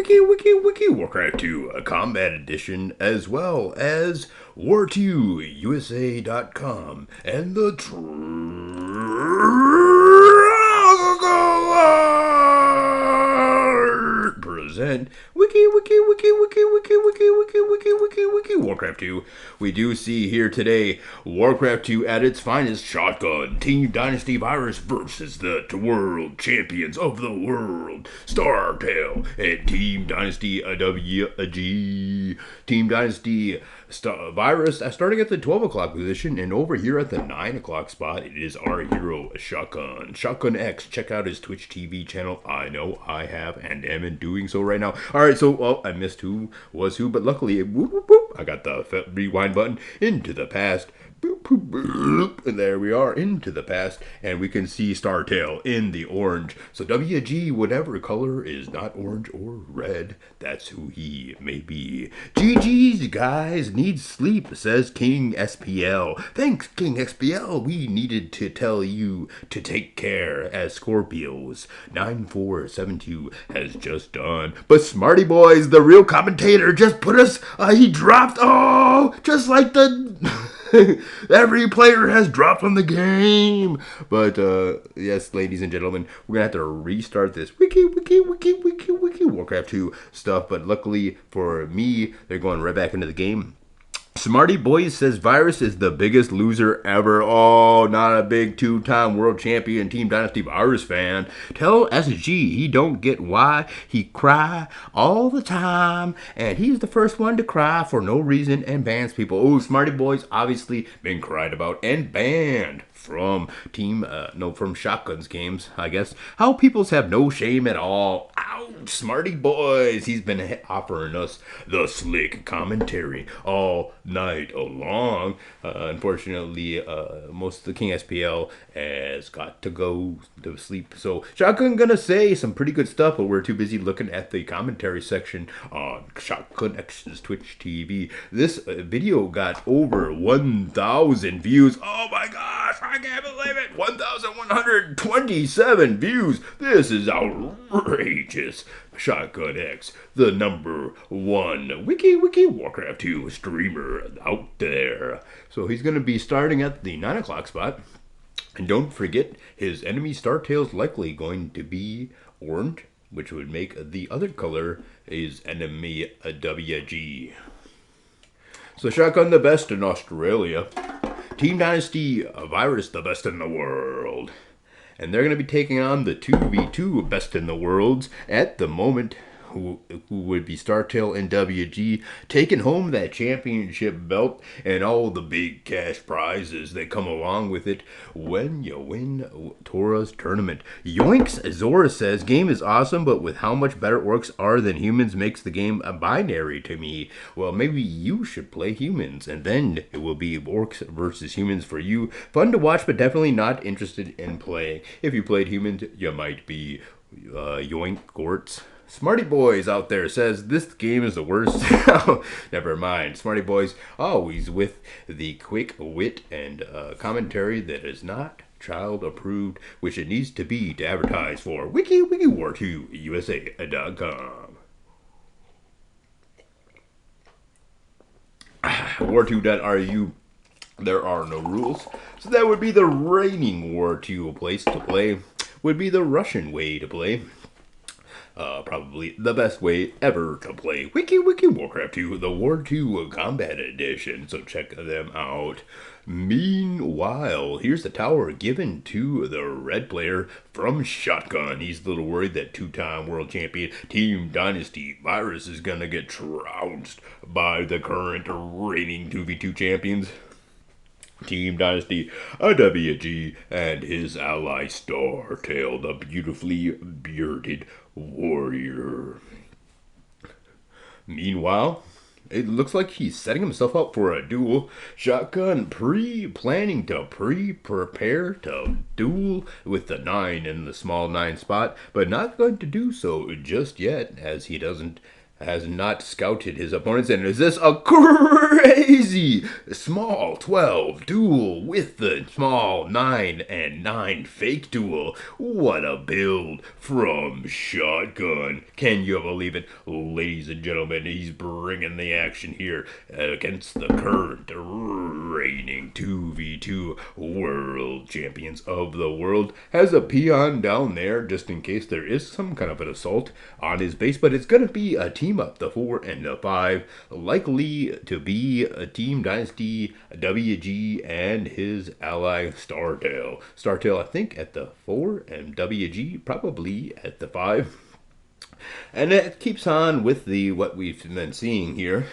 Wiki Warcraft 2 a Combat Edition, as well as war2usa.com and the present Wiki Warcraft 2. We do see here today Warcraft 2 at its finest. Shotgun Team Dynasty Virus versus the world champions of the world, Startale and Team Dynasty WG. Team Dynasty Virus starting at the 12 o'clock position, and over here at the 9 o'clock spot, it is our hero Shotgun X. Check out his Twitch TV channel. I know I have and am doing so right now. Alright, so I missed who was who, but luckily I got the rewind button into the past. And there we are, into the past, and we can see Startale in the orange. So WG, whatever color is not orange or red, that's who he may be. GG's, guys, need sleep, says King SPL. Thanks, King SPL. We needed to tell you to take care, as Scorpios 9472 has just done. But Smarty Boys, the real commentator, just put us, he dropped, just like the... Every player has dropped from the game. But, yes, ladies and gentlemen, we're going to have to restart this Wiki Warcraft 2 stuff. But luckily for me, they're going right back into the game. Smarty Boys says Virus is the biggest loser ever. Oh, not a big two-time world champion Team Dynasty Virus fan. Tell SG he don't get why he cry all the time, and he's the first one to cry for no reason and bans people. Oh, Smarty Boys obviously been cried about and banned from from Shotgun's games, I guess. How peoples have no shame at all. Ouch, Smarty Boys. He's been offering us the slick commentary all night long. Unfortunately, most of the King SPL has got to go to sleep. So Shotgun gonna say some pretty good stuff, but we're too busy looking at the commentary section on Shotgun X's Twitch TV. This video got over 1,000 views. Oh my gosh, I can't believe it. 1,127 views. This is outrageous. Shotgun X, the #1 Wiki Warcraft 2 streamer out there. So he's going to be starting at the 9 o'clock spot. And don't forget, his enemy Startale's likely going to be orange, which would make the other color his enemy WG. So Shotgun the best in Australia. Team Dynasty Virus the best in the world. And they're going to be taking on the 2v2 best in the worlds at the moment, who would be Startale and WG, taking home that championship belt and all the big cash prizes that come along with it when you win Tora's tournament. Yoinks Zora says, game is awesome, but with how much better orcs are than humans makes the game a binary to me. Well, maybe you should play humans, and then it will be orcs versus humans for you. Fun to watch, but definitely not interested in playing. If you played humans, you might be yoink gorts. Smarty Boys out there says this game is the worst. Never mind. Smarty Boys always with the quick wit and commentary that is not child approved, which it needs to be to advertise for war2usa.com. war2.ru. There are no rules. So that would be the reigning War2 place to play. Would be the Russian way to play. Probably the best way ever to play Wiki Warcraft 2, the War 2 Combat Edition, so check them out. Meanwhile, here's the tower given to the red player from Shotgun. He's a little worried that two-time world champion Team Dynasty Virus is gonna get trounced by the current reigning 2v2 champions, Team Dynasty WG, and his ally Startale, the beautifully bearded warrior. Meanwhile, it looks like he's setting himself up for a duel. Shotgun planning to prepare to duel with the 9 in the small 9 spot, but not going to do so just yet, as he doesn't has not scouted his opponents, and is this a crazy small 12 duel with the small 9 and 9 fake duel? What a build from Shotgun. Can you believe it? Ladies and gentlemen, he's bringing the action here against the current reigning 2v2 world champions of the world. Has a peon down there just in case there is some kind of an assault on his base, but it's going to be a team up, the 4 and the 5, likely to be a Team Dynasty WG and his ally Startale. Startale, I think, at the 4 and WG probably at the 5. And it keeps on with the what we've been seeing here.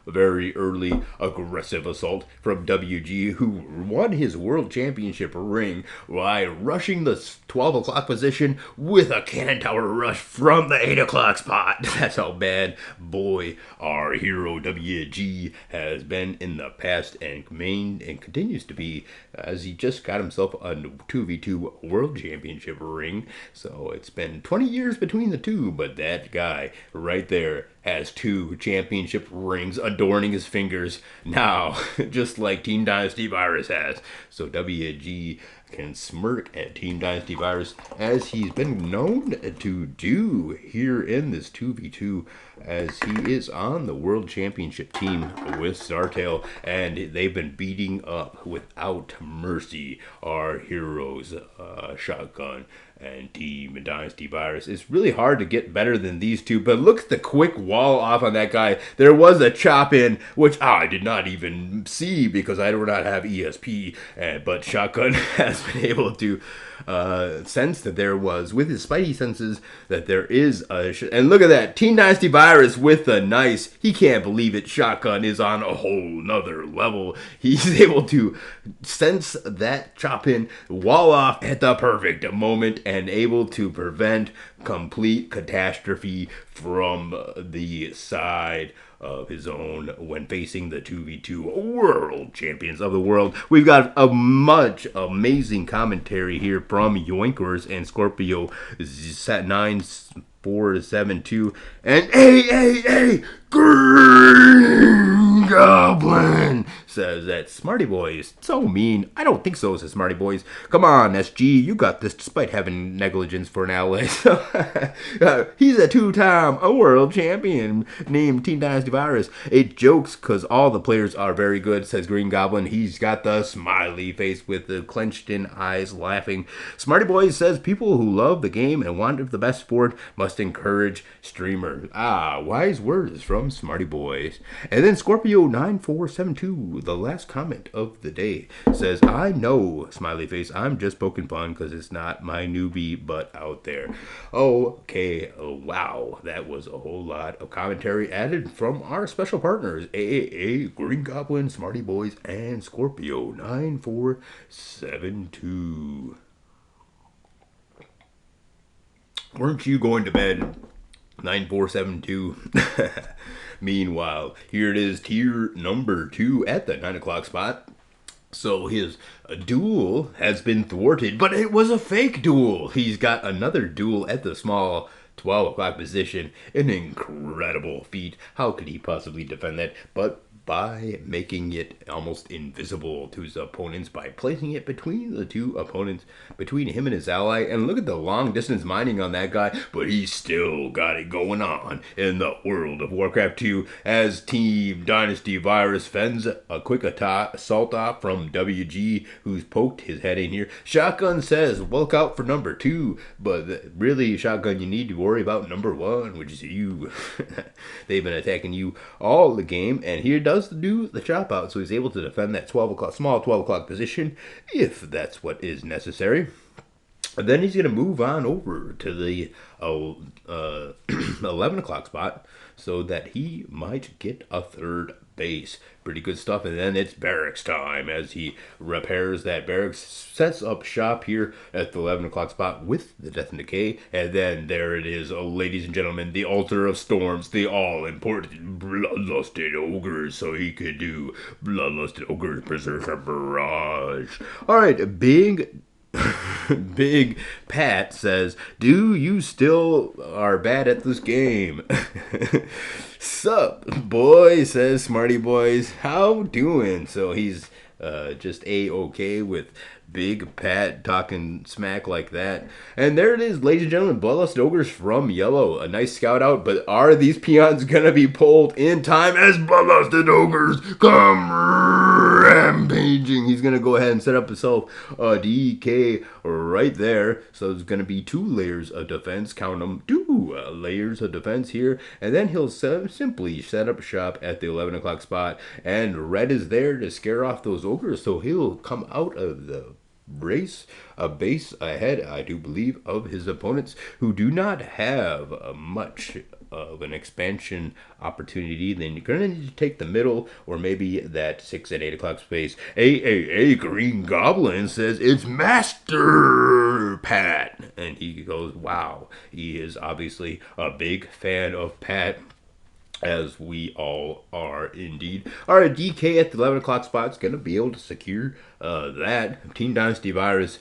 A very early aggressive assault from WG, who won his world championship ring by rushing the 12 o'clock position with a cannon tower rush from the 8 o'clock spot. That's how bad boy our hero WG has been in the past and continues to be, as he just got himself a 2v2 world championship ring. So it's been 20 years between the two, but that guy right there has 2 championship rings adorning his fingers now, just like Team Dynasty Virus has. So WG can smirk at Team Dynasty Virus, as he's been known to do here in this 2v2, as he is on the World Championship team with Startale, and they've been beating up without mercy our heroes, Shotgun and Team Dynasty Virus. It's really hard to get better than these two, but look at the quick wall off on that guy. There was a chop in, which I did not even see because I do not have ESP, but Shotgun has been able to sense that there was, with his spidey senses, that there is a... And look at that, Team Dynasty Virus with the nice... He can't believe it. Shotgun is on a whole nother level. He's able to sense that chop in, wall off at the perfect moment, and able to prevent complete catastrophe from the side of his own when facing the 2v2 world champions of the world. We've got a much amazing commentary here from Yoinkers and Scorpio 9472 and Green Goblin says that Smarty Boy is so mean. I don't think so, says Smarty Boys. Come on, SG, you got this despite having negligence for an ally. He's a 2-time world champion named Team Dynasty Virus. It jokes because all the players are very good, says Green Goblin. He's got the smiley face with the clenched in eyes laughing. Smarty Boy says people who love the game and want the best for it must encourage streamers. Ah, wise words from Smarty Boys. And then Scorpio 9472, the last comment of the day, says, I know, smiley face, I'm just poking fun because it's not my newbie butt out there. Okay, wow, that was a whole lot of commentary added from our special partners, AAA, Green Goblin, Smarty Boys, and Scorpio 9472. Weren't you going to bed? 9472. Meanwhile, here it is, tier number 2 at the 9 o'clock spot. So his duel has been thwarted, but it was a fake duel. He's got another duel at the small 12 o'clock position. An incredible feat. How could he possibly defend that? But by making it almost invisible to his opponents, by placing it between the two opponents, between him and his ally. And look at the long distance mining on that guy, but he's still got it going on in the world of Warcraft 2 as Team Dynasty Virus fends a quick assault off from WG, who's poked his head in here. Shotgun says, look out for number 2, but really, Shotgun, you need to worry about number 1, which is you. They've been attacking you all the game, and here does do the chop out, so he's able to defend that 12 o'clock, small 12 o'clock position, if that's what is necessary. And then he's going to move on over to the 11 o'clock spot so that he might get a third base. Pretty good stuff. And then it's barracks time as he repairs that barracks, sets up shop here at the 11 o'clock spot with the Death and Decay. And then there it is, ladies and gentlemen, the Altar of Storms, the all-important Bloodlusted Ogres, so he could do Bloodlusted Ogres Berserker Barrage. All right, big... Big Pat says, "Do you still are bad at this game?" Sup, boy, says Smarty Boys. How doing? So he's just A-okay with Big Pat talking smack like that. And there it is, ladies and gentlemen, Bloodlust Ogres from Yellow. A nice scout out, but are these peons going to be pulled in time as Bloodlusted Ogres come rampaging? He's going to go ahead and set up himself a DK right there. So there's going to be 2 layers of defense. Count them, 2 layers of defense here. And then he'll simply set up shop at the 11 o'clock spot. And Red is there to scare off those ogres. So he'll come out of the race a base ahead, I do believe, of his opponents who do not have much of an expansion opportunity. Then you're going to need to take the middle or maybe that 6 and 8 o'clock space. Green Goblin says it's Master Pat, and he goes, wow, he is obviously a big fan of Pat, as we all are indeed. All right, DK at the 11 o'clock spot is going to be able to secure that. Team Dynasty Virus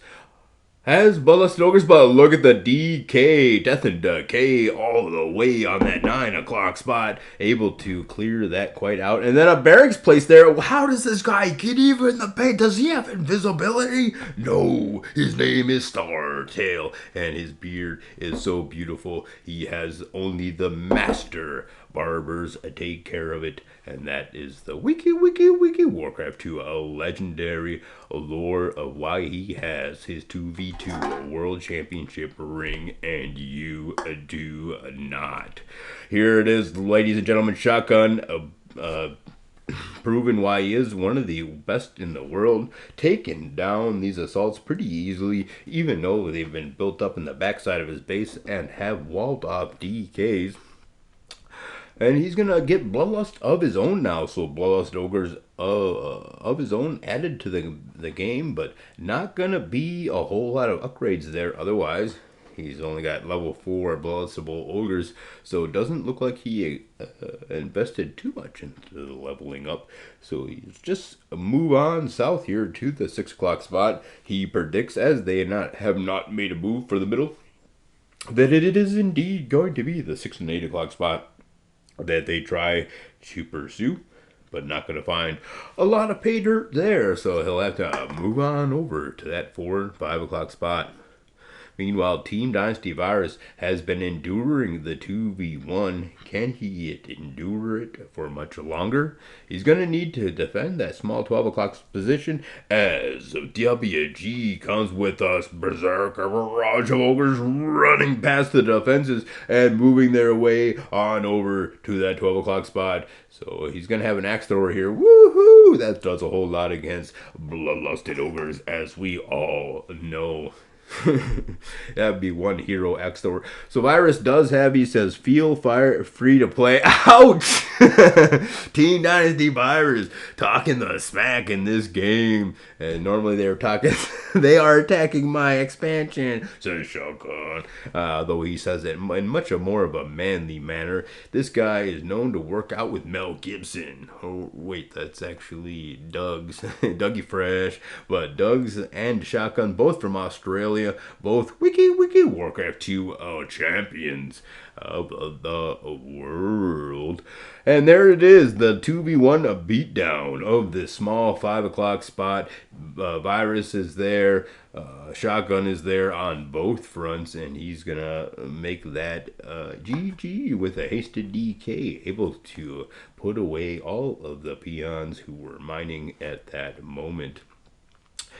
has Bloodlusted Ogres, but look at the DK, Death and Decay all the way on that 9 o'clock spot, able to clear that quite out. And then a barracks place there. How does this guy get even the paint? Does he have invisibility? No, his name is Startale, and his beard is so beautiful. He has only the master barbers take care of it, and that is the wiki Warcraft 2, a legendary lore of why he has his 2v2 World Championship ring, and you do not. Here it is, ladies and gentlemen, Shotgun, proven why he is one of the best in the world, taking down these assaults pretty easily, even though they've been built up in the backside of his base and have walled off DKs. And he's going to get Bloodlust of his own now. So Bloodlust Ogres of his own added to the game. But not going to be a whole lot of upgrades there. Otherwise, he's only got level 4 Bloodlustable Ogres. So it doesn't look like he invested too much into the leveling up. So he's just move on south here to the 6 o'clock spot. He predicts, as they have not made a move for the middle, that it is indeed going to be the 6 and 8 o'clock spot that they try to pursue, but not going to find a lot of pay dirt there, so he'll have to move on over to that 4 and 5 o'clock spot. Meanwhile, Team Dynasty Virus has been enduring the 2v1. Can he endure it for much longer? He's going to need to defend that small 12 o'clock position as WG comes with us. Berserker barrage of ogres running past the defenses and moving their way on over to that 12 o'clock spot. So he's going to have an axe thrower here. Woohoo! That does a whole lot against Bloodlusted Ogres, as we all know. That'd be one hero X Thor. So Virus does have, he says, feel free to play. Ouch! Team Dynasty Virus talking the smack in this game. And normally they are attacking my expansion, says Shotgun. Though he says it in much more of a manly manner. This guy is known to work out with Mel Gibson. Oh, wait, that's actually Doug's. Dougie Fresh. But Doug's and Shotgun, both from Australia. Both wiki Warcraft 2 champions of the world. And there it is, the 2v1 beatdown of this small 5 o'clock spot. Virus is there. Shotgun is there on both fronts, and he's gonna make that GG with a hasted DK, able to put away all of the peons who were mining at that moment.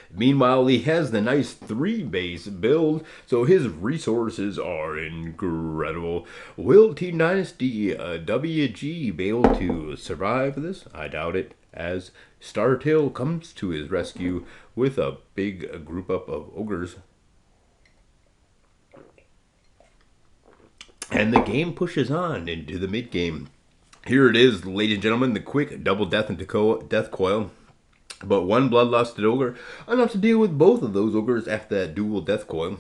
Meanwhile, he has the nice 3-base build, so his resources are incredible. Will Team Dynasty WG be able to survive this? I doubt it, as Startale comes to his rescue with a big group up of ogres. And the game pushes on into the mid-game. Here it is, ladies and gentlemen, the quick double death and death coil. But one Bloodlusted Ogre, enough to deal with both of those ogres after that dual death coil.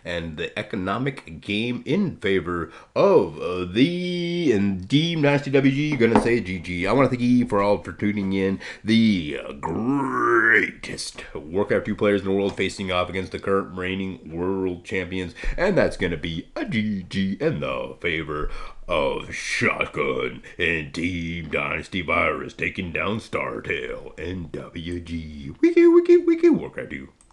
and the economic game in favor of the and Team Dynasty WG. Gonna say GG. I want to thank you for all for tuning in. The greatest Warcraft 2 players in the world facing off against the current reigning world champions, and that's gonna be a GG in the favor of Shotgun and Team Dynasty Virus taking down Startale and WG. Wiki, Warcraft 2.